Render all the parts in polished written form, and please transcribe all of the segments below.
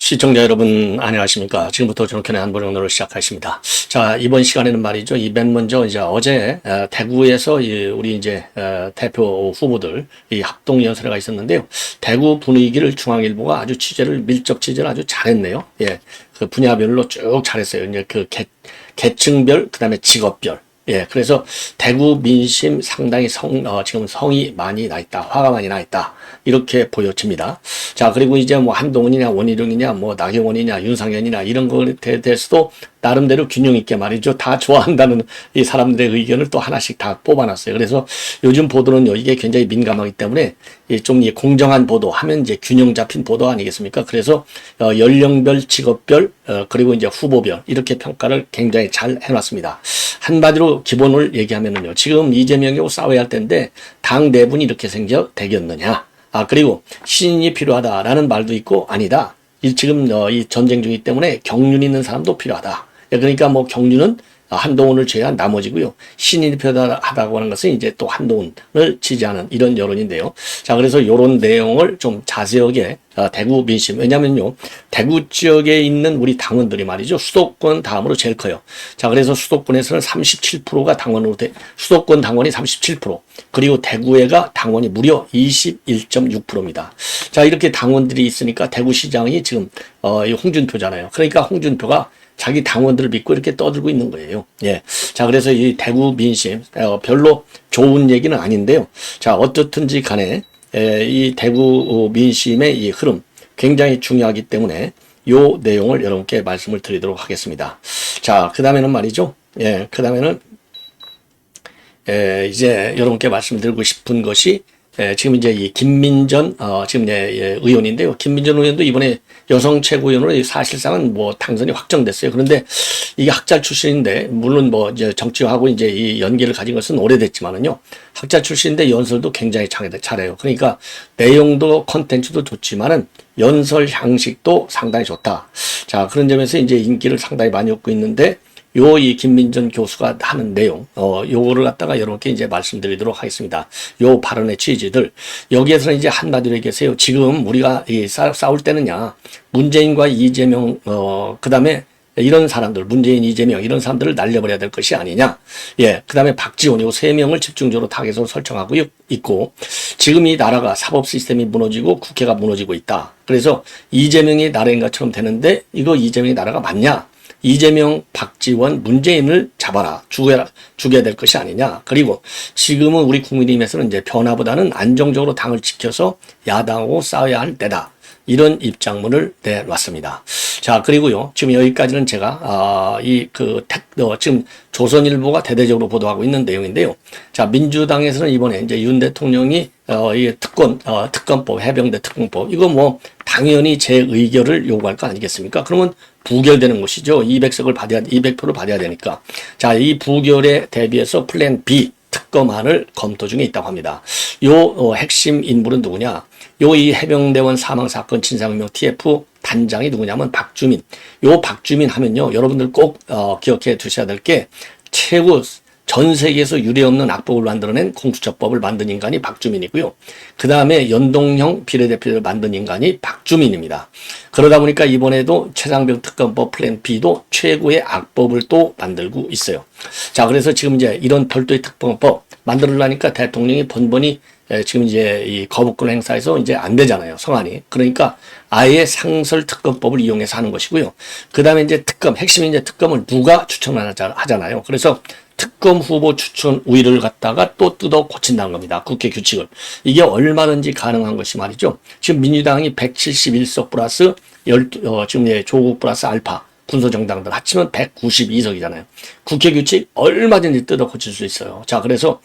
시청자 여러분 안녕하십니까. 지금부터 정권의 한보령로를 시작하겠습니다. 자, 이번 시간에는 말이죠. 맨 먼저 이제 어제 대구에서 우리 이제 대표 후보들 이 합동 연설회가 있었는데요. 대구 분위기를 중앙일보가 아주 밀접 취재를 아주 잘했네요. 예, 그 분야별로 쭉 잘했어요. 이제 그 계층별, 그다음에 직업별. 예, 그래서 대구 민심 상당히 지금 성이 많이 나 있다, 화가 많이 나 있다, 이렇게 보여집니다. 자, 그리고 이제 뭐 한동훈이냐, 원희룡이냐, 뭐 나경원이냐, 윤상현이냐, 이런 거에 대해서도 나름대로 균형 있게 말이죠. 다 좋아한다는 이 사람들의 의견을 또 하나씩 다 뽑아놨어요. 그래서 요즘 보도는요, 이게 굉장히 민감하기 때문에 좀 공정한 보도 하면 이제 균형 잡힌 보도 아니겠습니까? 그래서 연령별, 직업별, 그리고 이제 후보별 이렇게 평가를 굉장히 잘 해놨습니다. 한마디로 기본을 얘기하면은요, 지금 이재명하고 싸워야 할 텐데 당 내분이 이렇게 되겠느냐? 그리고 신인이 필요하다라는 말도 있고 아니다. 지금 이 전쟁 중이기 때문에 경륜 있는 사람도 필요하다. 그러니까 뭐 경륜은 한동훈을 제외한 나머지고요. 신인이 필요하다고 하는 것은 이제 또 한동훈을 지지하는 이런 여론인데요. 자, 그래서 이런 내용을 좀 자세하게 대구 민심, 왜냐면요, 대구 지역에 있는 우리 당원들이 말이죠, 수도권 다음으로 제일 커요. 자, 그래서 수도권에서는 37%가 수도권 당원이 37%, 그리고 대구에가 당원이 무려 21.6%입니다. 자, 이렇게 당원들이 있으니까 대구시장이 지금 홍준표잖아요. 그러니까 홍준표가 자기 당원들을 믿고 이렇게 떠들고 있는 거예요. 예. 자, 그래서 이 대구 민심, 별로 좋은 얘기는 아닌데요. 자, 어떻든지 간에, 이 대구 민심의 이 흐름 굉장히 중요하기 때문에 요 내용을 여러분께 말씀을 드리도록 하겠습니다. 자, 그 다음에는 말이죠. 예, 그 다음에는, 이제 여러분께 말씀드리고 싶은 것이, 지금 이제 이 김민전, 지금 의원인데요. 김민전 의원도 이번에 여성 최고위원으로 사실상은 뭐 당선이 확정됐어요. 그런데 이게 학자 출신인데, 물론 뭐 이제 정치하고 이제 이 연계를 가진 것은 오래됐지만은요. 학자 출신인데 연설도 굉장히 잘해요. 그러니까 내용도 컨텐츠도 좋지만은 연설 향식도 상당히 좋다. 자, 그런 점에서 이제 인기를 상당히 많이 얻고 있는데, 이 김민전 교수가 하는 내용, 요거를 갖다가 여러분께 이제 말씀드리도록 하겠습니다. 요 발언의 취지들. 여기에서는 이제 한마디로 얘기하세요. 지금 우리가 싸울 때는야, 문재인과 이재명, 그 다음에 이런 사람들, 문재인, 이재명, 이런 사람들을 날려버려야 될 것이 아니냐. 예, 그 다음에 박지원, 요 3명을 집중적으로 타겟으로 설정하고 있고, 지금 이 나라가 사법 시스템이 무너지고 국회가 무너지고 있다. 그래서 이재명이 나라인 것처럼 되는데, 이거 이재명이 나라가 맞냐? 이재명, 박지원, 문재인을 잡아라. 죽여야 될 것이 아니냐. 그리고 지금은 우리 국민의힘에서는 이제 변화보다는 안정적으로 당을 지켜서 야당하고 싸워야 할 때다. 이런 입장문을 내놨습니다. 자, 그리고요, 지금 여기까지는 제가, 지금 조선일보가 대대적으로 보도하고 있는 내용인데요. 자, 민주당에서는 이번에 이제 윤 대통령이, 이 특검법, 해병대 특검법, 이거 뭐, 당연히 제 의결을 요구할 거 아니겠습니까? 그러면 부결되는 것이죠. 200표를 받아야 되니까. 자, 이 부결에 대비해서 플랜 B, 특검안을 검토 중에 있다고 합니다. 핵심 인물은 누구냐? 이 해병대원 사망사건 진상규명 TF 단장이 누구냐면 박주민. 박주민 하면요, 여러분들 꼭 기억해 두셔야 될 게, 최고 전 세계에서 유례없는 악법을 만들어낸 공수처법을 만든 인간이 박주민이고요. 그 다음에 연동형 비례대표를 만든 인간이 박주민입니다. 그러다 보니까 이번에도 최상병 특검법 플랜 B도 최고의 악법을 또 만들고 있어요. 자, 그래서 지금 이제 이런 별도의 특검법 만들려니까 대통령이 번번이 지금 이제 이 거부권 행사에서 이제 안 되잖아요. 성안이. 그러니까 아예 상설 특검법을 이용해서 하는 것이고요. 그 다음에 이제 핵심이 이제 특검을 누가 추천하잖아요. 그래서 특검 후보 추천 우위를 갖다가 또 뜯어 고친다는 겁니다. 국회 규칙을. 이게 얼마든지 가능한 것이 말이죠. 지금 민주당이 171석 플러스 지금 조국 플러스 알파 군소정당들 합치면 192석이잖아요. 국회 규칙 얼마든지 뜯어 고칠 수 있어요. 자, 그래서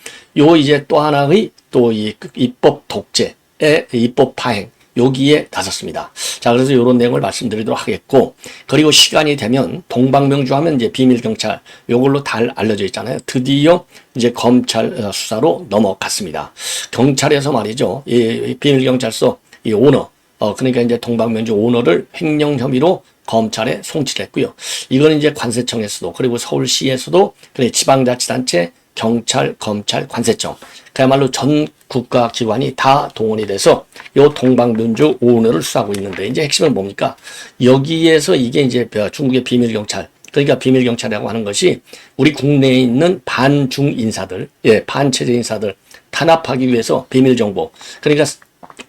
이제 또 하나의 또 이 입법 독재의 입법 파행, 여기에 나섰습니다. 자, 그래서 이런 내용을 말씀드리도록 하겠고, 그리고 시간이 되면 동방명주 하면 이제 비밀경찰, 요걸로 다 알려져 있잖아요. 드디어 이제 검찰 수사로 넘어갔습니다. 경찰에서 말이죠. 이 비밀경찰서 이 오너, 그러니까 이제 동방명주 오너를 횡령 혐의로 검찰에 송치했고요. 이거는 이제 관세청에서도 그리고 서울시에서도 그리고 지방자치단체, 경찰, 검찰, 관세청 그야말로 전 국가기관이 다 동원이 돼서 요 동방명주 오너를 수사하고 있는데 이제 핵심은 뭡니까? 여기에서 이게 이제 중국의 비밀경찰 그러니까 비밀경찰이라고 하는 것이 우리 국내에 있는 반중 인사들, 반체제 인사들 탄압하기 위해서 비밀정보 그러니까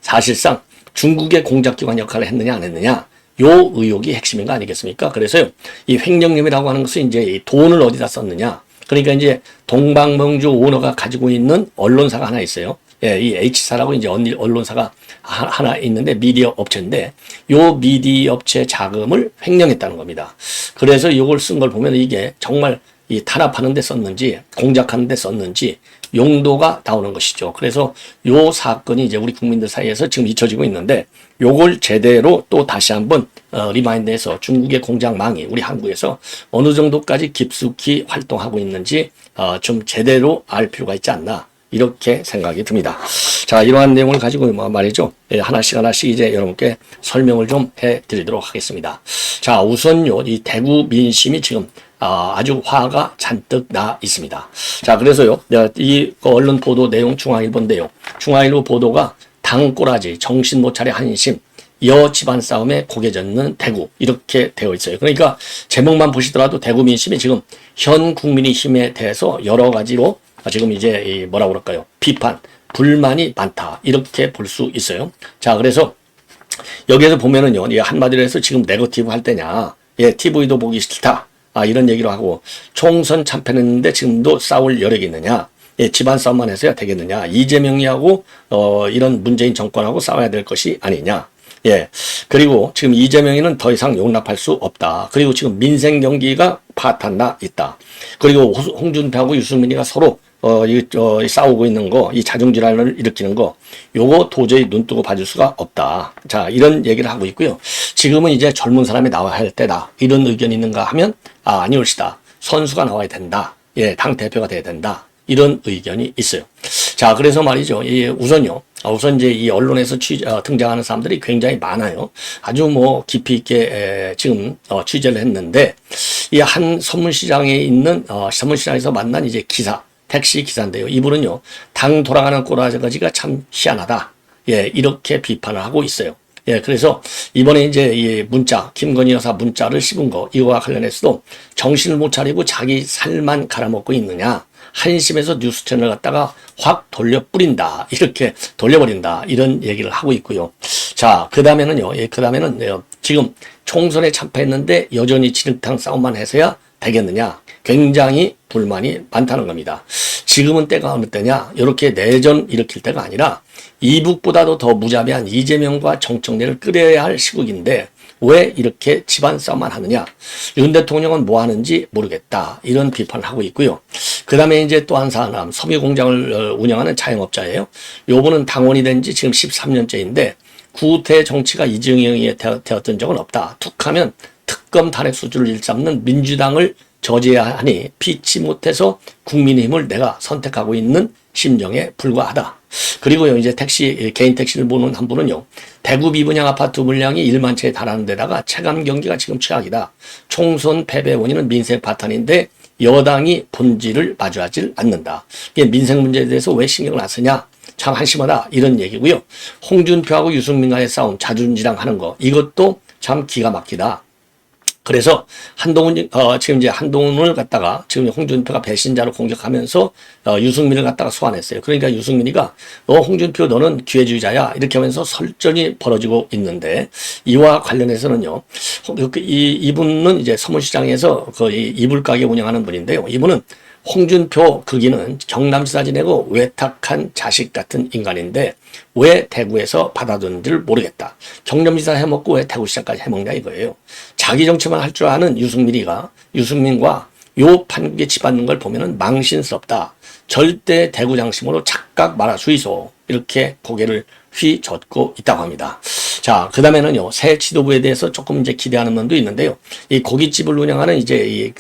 사실상 중국의 공작기관 역할을 했느냐 안 했느냐 요 의혹이 핵심인 거 아니겠습니까? 그래서요 이 횡령님이라고 하는 것은 이제 이 돈을 어디다 썼느냐 그러니까 이제 동방명주 오너가 가지고 있는 언론사가 하나 있어요. 이 H사라고 이제 언론사가 하나 있는데 미디어 업체인데 요 미디어 업체 자금을 횡령했다는 겁니다. 그래서 이걸 쓴 걸 보면 이게 정말 이 탄압하는 데 썼는지 공작하는 데 썼는지 용도가 나오는 것이죠. 그래서 요 사건이 이제 우리 국민들 사이에서 지금 잊혀지고 있는데 요걸 제대로 또 다시 한번 리마인드해서 중국의 공작망이 우리 한국에서 어느 정도까지 깊숙이 활동하고 있는지 좀 제대로 알 필요가 있지 않나 이렇게 생각이 듭니다. 자, 이러한 내용을 가지고 말이죠. 하나씩 이제 여러분께 설명을 좀 해드리도록 하겠습니다. 자, 우선요, 이 대구 민심이 지금 아주 화가 잔뜩 나 있습니다. 자, 그래서요, 이 언론 보도 내용 중앙일보인데요. 중앙일보 보도가 당꼬라지, 정신 못 차려 한심, 여 집안 싸움에 고개 젓는 대구 이렇게 되어 있어요. 그러니까 제목만 보시더라도 대구 민심이 지금 현 국민의힘에 대해서 여러 가지로 지금 이제 뭐라고 그럴까요? 비판, 불만이 많다 이렇게 볼 수 있어요. 자, 그래서 여기에서 보면은요, 한마디로 해서 지금 네거티브 할 때냐, TV도 보기 싫다. 이런 얘기로 하고 총선 참패했는데 지금도 싸울 여력이 있느냐? 집안 싸움만 해서야 되겠느냐? 이재명이하고 이런 문재인 정권하고 싸워야 될 것이 아니냐? 그리고 지금 이재명이는 더 이상 용납할 수 없다. 그리고 지금 민생 경기가 파탄나 있다. 그리고 홍준표하고 유승민이가 서로 싸우고 있는 거, 이 자중질환을 일으키는 거, 요거 도저히 눈 뜨고 봐줄 수가 없다. 자, 이런 얘기를 하고 있고요. 지금은 이제 젊은 사람이 나와야 할 때다. 이런 의견이 있는가 하면, 아니올시다. 선수가 나와야 된다. 당 대표가 돼야 된다. 이런 의견이 있어요. 자, 그래서 말이죠. 우선 이제 이 언론에서 등장하는 사람들이 굉장히 많아요. 아주 깊이 있게 지금 취재를 했는데, 이 한 선문시장에 있는, 선문시장에서 만난 이제 택시 기사인데요. 이분은요, 당 돌아가는 꼬라지가 참 희한하다. 이렇게 비판을 하고 있어요. 그래서 이번에 이제 이 문자, 김건희 여사 문자를 씹은 거, 이거와 관련해서도 정신을 못 차리고 자기 살만 갈아먹고 있느냐. 한심해서 뉴스 채널 갖다가 확 돌려버린다. 이렇게 돌려버린다. 이런 얘기를 하고 있고요. 자, 그 다음에는요, 지금 총선에 참패했는데 여전히 진흙탕 싸움만 해서야 되겠느냐. 굉장히 불만이 많다는 겁니다. 지금은 때가 어느 때냐? 이렇게 내전 일으킬 때가 아니라 이북보다도 더 무자비한 이재명과 정청래를 끌어야 할 시국인데 왜 이렇게 집안 싸움만 하느냐? 윤 대통령은 뭐 하는지 모르겠다. 이런 비판을 하고 있고요. 그 다음에 이제 또 한 사람, 섬유공장을 운영하는 자영업자예요. 요분은 당원이 된 지 지금 13년째인데 구태 정치가 이재명이 되었던 적은 없다. 툭하면 특검 탄핵 수주를 일삼는 민주당을 저지해야 하니 피치 못해서 국민의힘을 내가 선택하고 있는 심정에 불과하다. 그리고요, 이제 개인 택시를 보는 한 분은요, 대구 미분양 아파트 물량이 1만 채에 달하는 데다가 체감 경기가 지금 최악이다. 총선 패배 원인은 민생 파탄인데 여당이 본질을 마주하지 않는다. 이게 민생 문제에 대해서 왜 신경을 안 쓰냐? 참 한심하다. 이런 얘기고요. 홍준표하고 유승민과의 싸움, 자존지랑 하는 거, 이것도 참 기가 막히다. 그래서 지금 이제 한동훈을 갖다가 지금 홍준표가 배신자로 공격하면서 유승민을 갖다가 소환했어요. 그러니까 유승민이가 홍준표 너는 기회주의자야 이렇게 하면서 설전이 벌어지고 있는데 이와 관련해서는요. 이분은 이제 서문시장에서 이불 가게 운영하는 분인데요. 이분은 홍준표 극인은 경남지사 지내고 외탁한 자식 같은 인간인데 왜 대구에서 받아두는지를 모르겠다. 경남지사 해먹고 왜 대구시장까지 해먹냐 이거예요. 자기 정치만 할 줄 아는 유승민과 요 판국에 치받는 걸 보면은 망신스럽다. 절대 대구 장심으로 착각 말아 주이소. 이렇게 고개를 휘젓고 있다고 합니다. 자, 그 다음에는요, 새 지도부에 대해서 조금 이제 기대하는 면도 있는데요. 이 고깃집을 운영하는 이제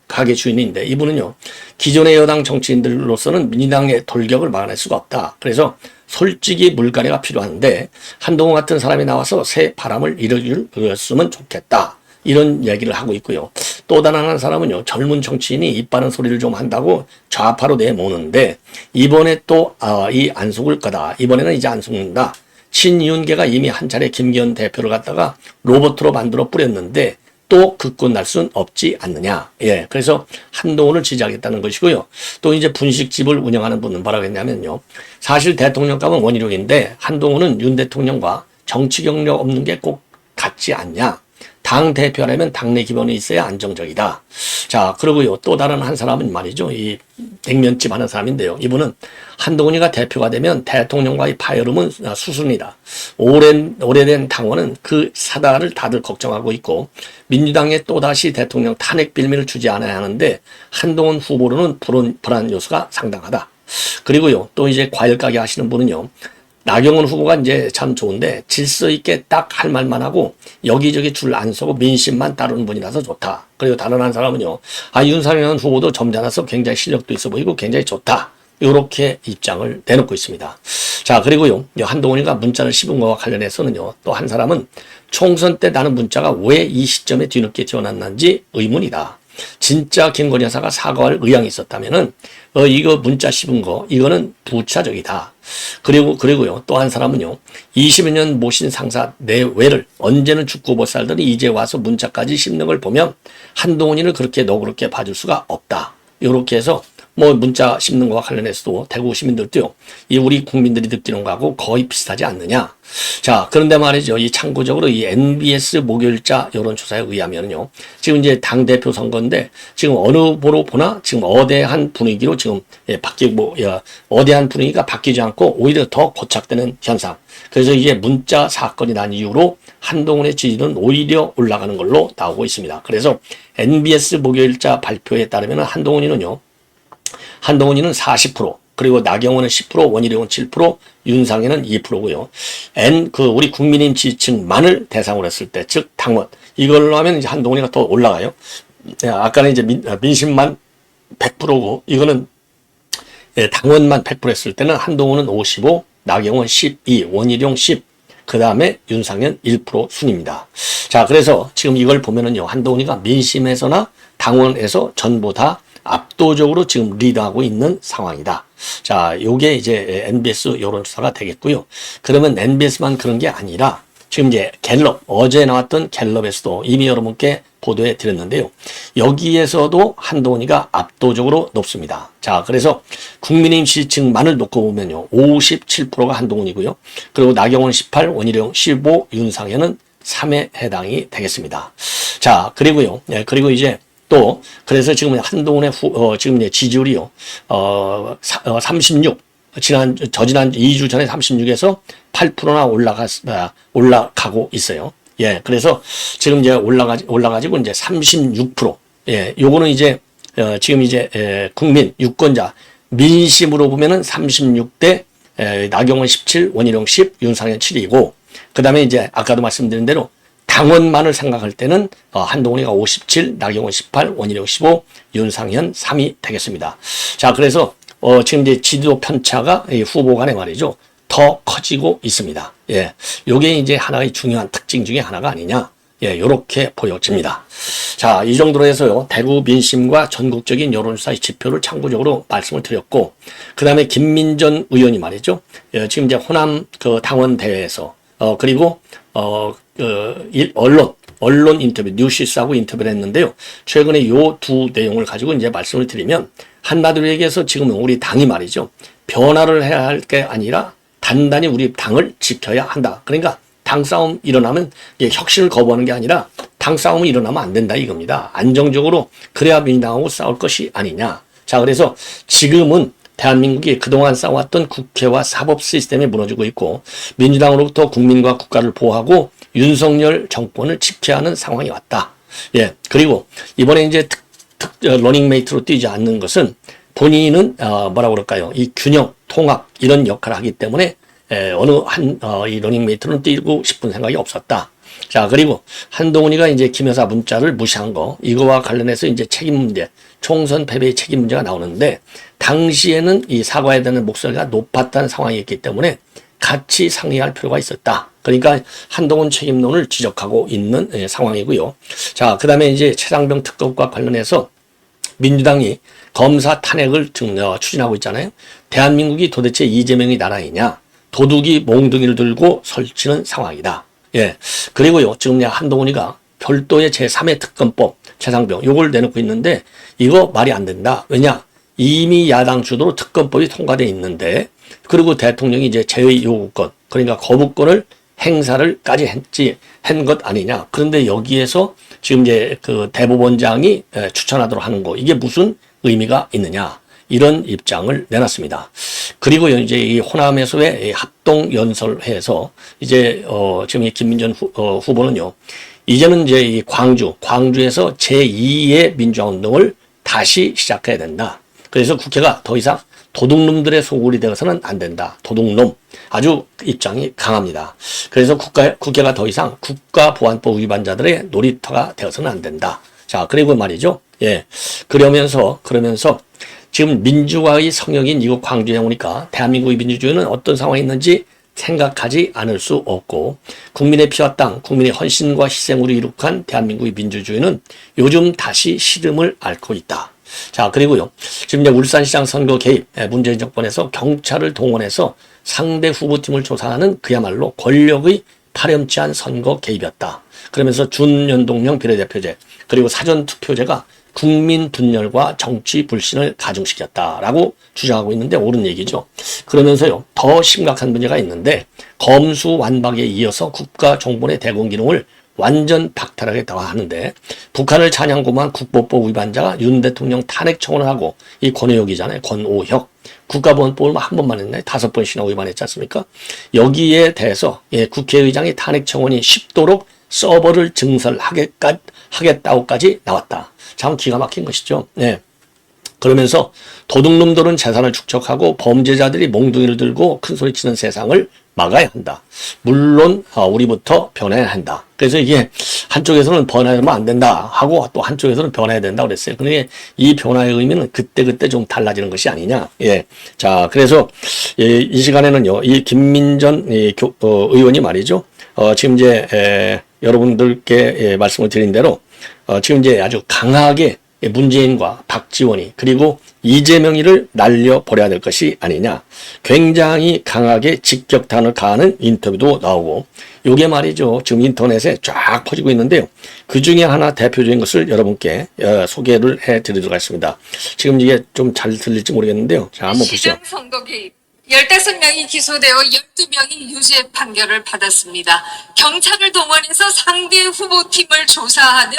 가게 주인인데 이분은요, 기존의 여당 정치인들로서는 민주당의 돌격을 막아낼 수가 없다. 그래서 솔직히 물갈이가 필요한데 한동훈 같은 사람이 나와서 새 바람을 일으켰으면 좋겠다. 이런 얘기를 하고 있고요. 또 다른 한 사람은요, 젊은 정치인이 입 바른 소리를 좀 한다고 좌파로 내모는데, 이번에 또, 이 안 속을 거다. 이번에는 이제 안 속는다. 친이윤계가 이미 한 차례 김기현 대표를 갖다가 로봇으로 만들어 뿌렸는데, 또 극권 날 수는 없지 않느냐. 예. 그래서 한동훈을 지지하겠다는 것이고요. 또 이제 분식집을 운영하는 분은 뭐라고 했냐면요. 사실 대통령감은 원희룡인데, 한동훈은 윤 대통령과 정치 경력 없는 게 꼭 같지 않냐. 당 대표라면 당내 기반이 있어야 안정적이다. 자, 그러고요. 또 다른 한 사람은 말이죠. 이 냉면집 하는 사람인데요. 이분은 한동훈이가 대표가 되면 대통령과의 파열음은 수순이다. 오래된 당원은 그 사다를 다들 걱정하고 있고 민주당에 또다시 대통령 탄핵 빌미를 주지 않아야 하는데 한동훈 후보로는 불안 요소가 상당하다. 그리고요. 또 이제 과일 가게 하시는 분은요. 나경원 후보가 이제 참 좋은데 질서 있게 딱 할 말만 하고 여기저기 줄 안 서고 민심만 따르는 분이라서 좋다. 그리고 다른 한 사람은요. 윤석열 후보도 점잖아서 굉장히 실력도 있어 보이고 굉장히 좋다. 이렇게 입장을 내놓고 있습니다. 자, 그리고요. 한동훈이가 문자를 씹은 것과 관련해서는요. 또 한 사람은 총선 때 나는 문자가 왜 이 시점에 뒤늦게 튀어나왔는지 의문이다. 진짜 김건희 여사가 사과할 의향이 있었다면은 이거 문자 씹은 거 이거는 부차적이다. 그리고요 또 한 사람은요 20여 년 모신 상사 내외를 언제는 죽고 못 살더니 이제 와서 문자까지 씹는 걸 보면 한동훈이를 그렇게 너그럽게 봐줄 수가 없다. 이렇게 해서 뭐 문자 씹는 거와 관련해서도 대구 시민들도요 이 우리 국민들이 느끼는 거하고 거의 비슷하지 않느냐. 자, 그런데 말이죠. 이 참고적으로 이 NBS 목요일자 여론조사에 의하면요. 지금 이제 당대표 선거인데 지금 어느 보로 보나 지금 어대한 분위기로 지금 어대한 분위기가 바뀌지 않고 오히려 더 고착되는 현상. 그래서 이게 문자 사건이 난 이후로 한동훈의 지지는 오히려 올라가는 걸로 나오고 있습니다. 그래서 NBS 목요일자 발표에 따르면 한동훈이는 40%, 그리고 나경원은 10%, 원희룡은 7%, 윤상현은 2%고요. 우리 국민의힘 지지층만을 대상으로 했을 때, 즉 당원 이걸로 하면 이제 한동훈이가 더 올라가요. 아까는 이제 민심만 100%고 이거는 당원만 100% 했을 때는 한동훈은 55, 나경원 12, 원희룡 10. 그 다음에 윤상현 1% 순입니다. 자, 그래서 지금 이걸 보면은요, 한동훈이가 민심에서나 당원에서 전부 다 압도적으로 지금 리드하고 있는 상황이다. 자, 요게 이제 NBS 여론조사가 되겠고요. 그러면 NBS만 그런 게 아니라 지금 이제 갤럽, 어제 나왔던 갤럽에서도 이미 여러분께 보도해 드렸는데요. 여기에서도 한동훈이가 압도적으로 높습니다. 자, 그래서 국민의힘 지지층만을 놓고 보면요. 57%가 한동훈이고요. 그리고 나경원 18, 원희룡 15, 윤상현은 3에 해당이 되겠습니다. 자, 그리고요. 그리고 이제 또 그래서 지금 한동훈의 지금 이제 지지율이요. 36. 저지난 2주 전에 36에서 8%나 올라가고 있어요. 예. 그래서 지금 이제 올라가지고 이제 36%. 예. 요거는 이제 지금 이제 국민 유권자 민심으로 보면은 36대 나경원 17, 원희룡 10, 윤상현 7이고 그다음에 이제 아까도 말씀드린 대로 당원만을 생각할 때는 한동훈이가 57, 나경원 18, 원희룡 15, 윤상현 3이 되겠습니다. 자, 그래서 지금 이제 지도 편차가 후보 간에 말이죠. 더 커지고 있습니다. 예. 요게 이제 하나의 중요한 특징 중에 하나가 아니냐. 예, 요렇게 보여집니다. 자, 이 정도로 해서요. 대구 민심과 전국적인 여론조사의 지표를 참고적으로 말씀을 드렸고, 그 다음에 김민전 의원이 말이죠. 지금 이제 호남 당원 대회에서, 그리고, 언론 인터뷰, 뉴시스하고 인터뷰를 했는데요. 최근에 요 두 내용을 가지고 이제 말씀을 드리면, 한마디로 얘기해서 지금 우리 당이 말이죠. 변화를 해야 할 게 아니라 단단히 우리 당을 지켜야 한다. 그러니까 당 싸움 일어나면 혁신을 거부하는 게 아니라 당 싸움이 일어나면 안 된다 이겁니다. 안정적으로 그래야 민주당하고 싸울 것이 아니냐. 자, 그래서 지금은 대한민국이 그동안 싸워왔던 국회와 사법 시스템이 무너지고 있고 민주당으로부터 국민과 국가를 보호하고 윤석열 정권을 지켜야 하는 상황이 왔다. 예. 그리고 이번에 이제 러닝메이트로 뛰지 않는 것은 본인은 뭐라고 그럴까요? 이 균형, 통합 이런 역할을 하기 때문에 어느 한 이 러닝메이트는 뛰고 싶은 생각이 없었다. 자, 그리고 한동훈이가 이제 김 여사 문자를 무시한 거, 이거와 관련해서 이제 책임 문제, 총선 패배의 책임 문제가 나오는데, 당시에는 이 사과해야 되는 목소리가 높았다는 상황이었기 때문에 같이 상의할 필요가 있었다. 그러니까 한동훈 책임론을 지적하고 있는 상황이고요. 자, 그 다음에 이제 최상병 특검과 관련해서 민주당이 검사 탄핵을 추진하고 있잖아요. 대한민국이 도대체 이재명이 나라이냐? 도둑이 몽둥이를 들고 설치는 상황이다. 예. 그리고요, 지금 한동훈이가 별도의 제3의 특검법, 최상병, 요걸 내놓고 있는데, 이거 말이 안 된다. 왜냐? 이미 야당 주도로 특검법이 통과되어 있는데, 그리고 대통령이 이제 제의 요구권, 그러니까 거부권을 행사를까지 한 것 아니냐. 그런데 여기에서 지금 이제 그 대법원장이 추천하도록 하는 거, 이게 무슨 의미가 있느냐. 이런 입장을 내놨습니다. 그리고 이제 이 호남에서의 합동 연설회에서 이제 지금 이 김민전 후보는요, 이제는 이제 이 광주에서 제2의 민주화운동을 다시 시작해야 된다. 그래서 국회가 더 이상 도둑놈들의 소굴이 되어서는 안 된다. 도둑놈. 아주 입장이 강합니다. 그래서 국회가 더 이상 국가보안법 위반자들의 놀이터가 되어서는 안 된다. 자, 그리고 말이죠. 예. 그러면서 지금 민주화의 성역인 이곳 광주에 오니까 대한민국의 민주주의는 어떤 상황이 있는지 생각하지 않을 수 없고, 국민의 피와 땅, 국민의 헌신과 희생으로 이룩한 대한민국의 민주주의는 요즘 다시 시름을 앓고 있다. 자, 그리고요, 지금 이제 울산시장 선거 개입, 문재인 정권에서 경찰을 동원해서 상대 후보팀을 조사하는 그야말로 권력의 파렴치한 선거 개입이었다. 그러면서 준연동형 비례대표제, 그리고 사전투표제가 국민 분열과 정치 불신을 가중시켰다라고 주장하고 있는데 옳은 얘기죠. 그러면서요, 더 심각한 문제가 있는데, 검수완박에 이어서 국가정보의 대공기능을 완전 박탈하겠다고 하는데, 북한을 찬양고만 국보법 위반자가 윤 대통령 탄핵 청원을 하고, 이 권오혁이잖아요. 권오혁. 국가보안법을 한 번만 했나요? 5번씩이나 위반했지 않습니까? 여기에 대해서 국회의장이 탄핵 청원이 쉽도록 서버를 증설하겠다고까지 나왔다. 참 기가 막힌 것이죠. 네. 그러면서 도둑놈들은 재산을 축적하고 범죄자들이 몽둥이를 들고 큰소리치는 세상을 막아야 한다. 물론 우리부터 변해야 한다. 그래서 이게 한쪽에서는 변하면 안 된다 하고 또 한쪽에서는 변해야 된다 그랬어요. 그런데 이 변화의 의미는 그때 좀 달라지는 것이 아니냐. 예. 자, 그래서 이 시간에는요, 이 김민전 의원이 말이죠. 지금 이제 여러분들께 말씀을 드린 대로 지금 이제 아주 강하게 문재인과 박지원이 그리고 이재명이를 날려버려야 될 것이 아니냐. 굉장히 강하게 직격탄을 가하는 인터뷰도 나오고, 요게 말이죠, 지금 인터넷에 쫙 퍼지고 있는데요. 그 중에 하나 대표적인 것을 여러분께 소개를 해드리도록 하겠습니다. 지금 이게 좀 잘 들릴지 모르겠는데요. 자, 한번 보시죠. 시장 선거 개입 15명이 기소되어 12명이 유죄 판결을 받았습니다. 경찰을 동원해서 상대 후보팀을 조사하는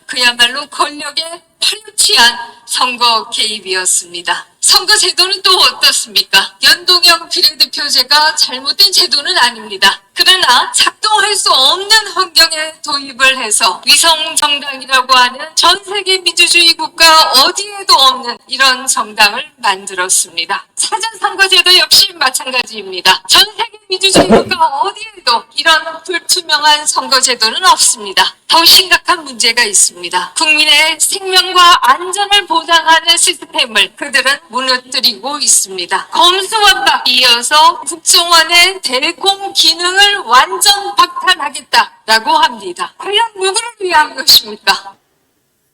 그야말로 권력의 파렴치한 선거 개입이었습니다. 선거 제도는 또 어떻습니까? 연동형 비례대표제가 잘못된 제도는 아닙니다. 그러나 작동할 수 없는 환경에 도입을 해서 위성정당이라고 하는 전 세계 민주주의 국가 어디에도 없는 이런 정당을 만들었습니다. 사전선거제도 역시 마찬가지입니다. 전 세계 민주주의 국가 어디에도 이런 불투명한 선거제도는 없습니다. 더 심각한 문제가 있습니다. 국민의 생명과 안전을 보장하는 시스템을 그들은 무너뜨리고 있습니다. 검수완박 이어서 국정원의 대공 기능을 완전 박탈하겠다라고 합니다. 과연 누구를 위한 것입니까?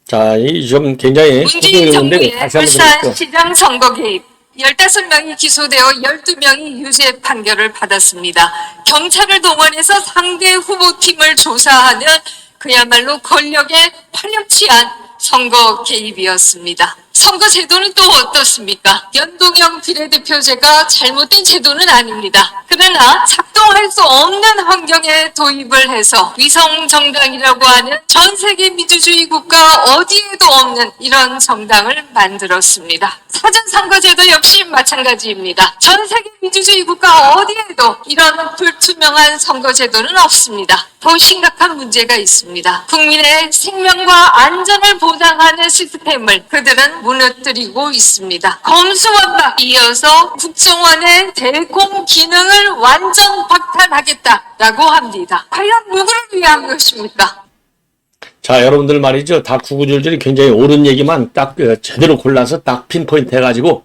자, 이 좀 굉장히 문재인 정부의 울산시장 선거 개입 15명이 기소되어 12명이 유죄 판결을 받았습니다. 경찰을 동원해서 상대 후보팀을 조사하는 그야말로 권력의 파렴치한 선거 개입이었습니다. 선거 제도는 또 어떻습니까? 연동형 비례대표제가 잘못된 제도는 아닙니다. 그러나 작동할 수 없는 환경에 도입을 해서 위성정당이라고 하는 전 세계 민주주의 국가 어디에도 없는 이런 정당을 만들었습니다. 사전선거제도 역시 마찬가지입니다. 전 세계 민주주의 국가 어디에도 이런 불투명한 선거제도는 없습니다. 더 심각한 문제가 있습니다. 국민의 생명과 안전을 보장하는 시스템을 그들은 무너뜨리고 있습니다. 검수완박 이어서 국정원의 대공 기능을 완전 박탈하겠다라고 합니다. 과연 누구를 위한 것입니까? 자, 여러분들 말이죠. 다 구구절절이 굉장히 옳은 얘기만 딱 제대로 골라서 딱 핀포인트 해가지고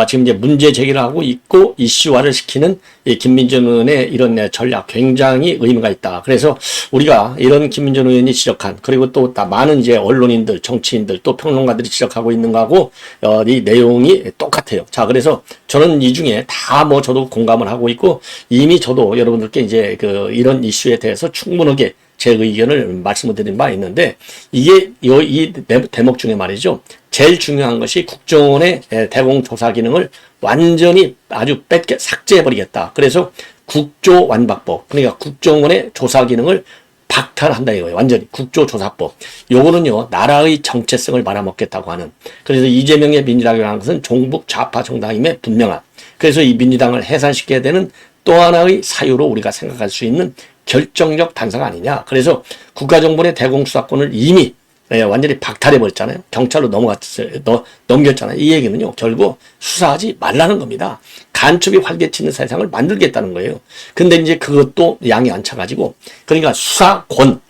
지금 이제 문제 제기를 하고 있고 이슈화를 시키는 이 김민전 의원의 이런 전략 굉장히 의미가 있다. 그래서 우리가 이런 김민전 의원이 지적한 그리고 또 많은 이제 언론인들, 정치인들 또 평론가들이 지적하고 있는 거하고 이 내용이 똑같아요. 자, 그래서 저는 이 중에 다 뭐 저도 공감을 하고 있고 이미 저도 여러분들께 이제 이런 이슈에 대해서 충분하게 제 의견을 말씀을 드린 바 있는데 이게 이 대목 중에 말이죠. 제일 중요한 것이 국정원의 대공조사 기능을 완전히 아주 삭제해버리겠다. 그래서 국조완박법, 그러니까 국정원의 조사 기능을 박탈한다 이거예요. 완전히 국조조사법. 요거는요, 나라의 정체성을 말아먹겠다고 하는. 그래서 이재명의 민주당이라는 것은 종북 좌파 정당임에 분명한. 그래서 이 민주당을 해산시켜야 되는 또 하나의 사유로 우리가 생각할 수 있는 결정적 단서가 아니냐. 그래서 국가정보원의 대공수사권을 이미 완전히 박탈해버렸잖아요. 경찰로 넘겼잖아요. 이 얘기는요, 결국 수사하지 말라는 겁니다. 간첩이 활개치는 세상을 만들겠다는 거예요. 근데 이제 그것도 양이 안 차가지고, 그러니까 수사권,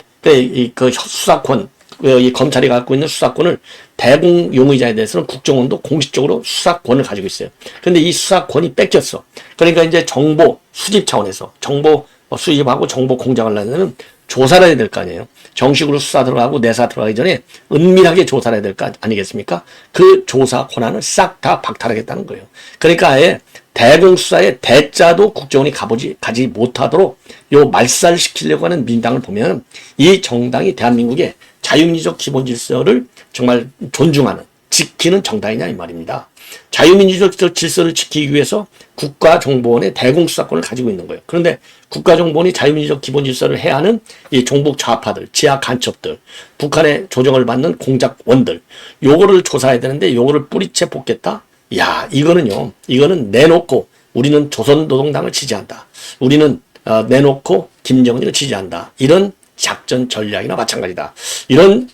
수사권, 이 검찰이 갖고 있는 수사권을 대공용의자에 대해서는 국정원도 공식적으로 수사권을 가지고 있어요. 근데 이 수사권이 뺏겼어. 그러니까 이제 정보 수집 차원에서 정보 수집하고 정보 공작을 하려면 조사를 해야 될 거 아니에요. 정식으로 수사 들어가고 내사 들어가기 전에 은밀하게 조사를 해야 될 거 아니겠습니까? 그 조사 권한을 싹 다 박탈하겠다는 거예요. 그러니까 아예 대공수사의 대자도 국정원이 가지 못하도록 요 말살시키려고 하는 민당을 보면 이 정당이 대한민국의 자유민주적 기본 질서를 정말 존중하는, 지키는 정당이냐 이 말입니다. 자유민주적 질서를 지키기 위해서 국가정보원의 대공수사권을 가지고 있는 거예요. 그런데 국가정보원이 자유민주적 기본 질서를 해하는 이 종북 좌파들, 지하 간첩들, 북한의 조정을 받는 공작원들, 요거를 조사해야 되는데 요거를 뿌리채 뽑겠다? 야, 이거는 내놓고 우리는 조선노동당을 지지한다. 우리는 내놓고 김정은을 지지한다. 이런 작전 전략이나 마찬가지다. 이런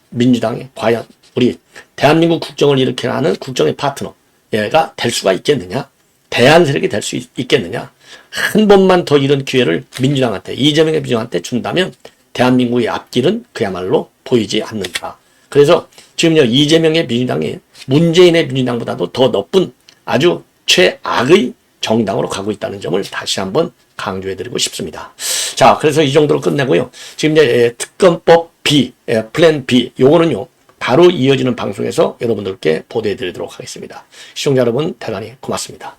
민주당이 과연 우리 대한민국 국정을 일으켜야 하는 국정의 파트너 얘가 될 수가 있겠느냐? 대안 세력이 될 수 있겠느냐? 한 번만 더 이런 기회를 민주당한테, 이재명의 민주당한테 준다면 대한민국의 앞길은 그야말로 보이지 않는다. 그래서 지금요, 이재명의 민주당이 문재인의 민주당보다도 더 나쁜 아주 최악의 정당으로 가고 있다는 점을 다시 한번 강조해드리고 싶습니다. 자, 그래서 이 정도로 끝내고요. 지금 이제 특검법 B, 플랜 B, 요거는요, 바로 이어지는 방송에서 여러분들께 보도해드리도록 하겠습니다. 시청자 여러분, 대단히 고맙습니다.